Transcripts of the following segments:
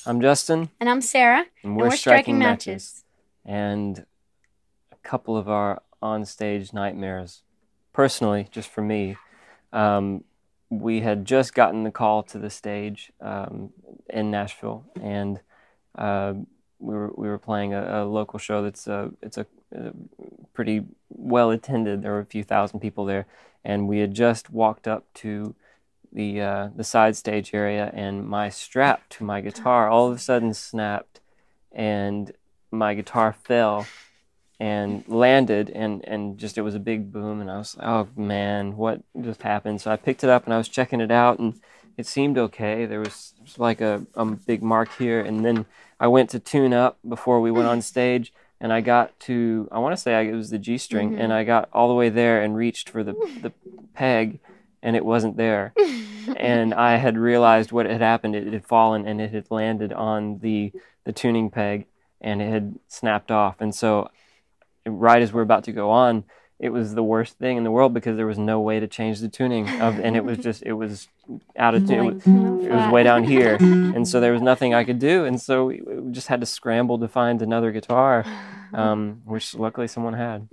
I'm Justin. And I'm Sarah. And we're Striking Matches. And a couple of our on-stage nightmares, personally, just for me, we had just gotten the call to the stage in Nashville, and we were playing a local show that's it's a pretty well attended. There were a few thousand people there, and we had just walked up to the side stage area, and my strap to my guitar all of a sudden snapped, and my guitar fell and landed, and just it was a big boom, and I was like, oh man, what just happened? So I picked it up and I was checking it out, and it seemed okay. There was like a big mark here, and then I went to tune up before we went on stage, and I got to, I want to say it was the G string, and I got all the way there and reached for the peg, and it wasn't there. And I had realized what had happened. It had fallen, and it had landed on the tuning peg, and it had snapped off. And so right as we're about to go on, it was the worst thing in the world, because there was no way to change the tuning of, and it was out of tune. It was way down here, and so there was nothing I could do, and so we just had to scramble to find another guitar, which luckily someone had.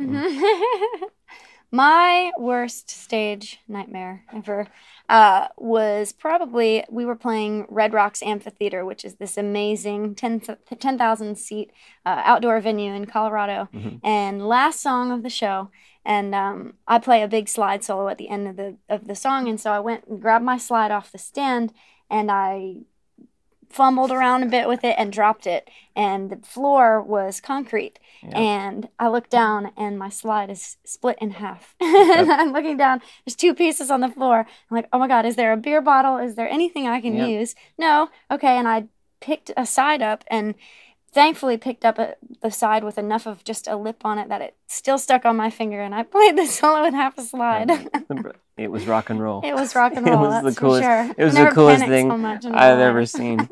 My worst stage nightmare ever was probably, we were playing Red Rocks Amphitheater, which is this amazing 10,000 seat outdoor venue in Colorado. And last song of the show, and I play a big slide solo at the end of the song, and so I went and grabbed my slide off the stand, and I fumbled around a bit with it and dropped it, and the floor was concrete. And I looked down, and my slide is split in half. And I'm looking down, there's two pieces on the floor. I'm like, oh my God, is there a beer bottle? Is there anything I can use? No. Okay, and I picked a side up, and thankfully picked up the side with enough of just a lip on it that it still stuck on my finger, and I played the solo with half a slide. It was rock and roll. It was rock and roll. It was the coolest. Sure. It was the coolest thing I've ever seen.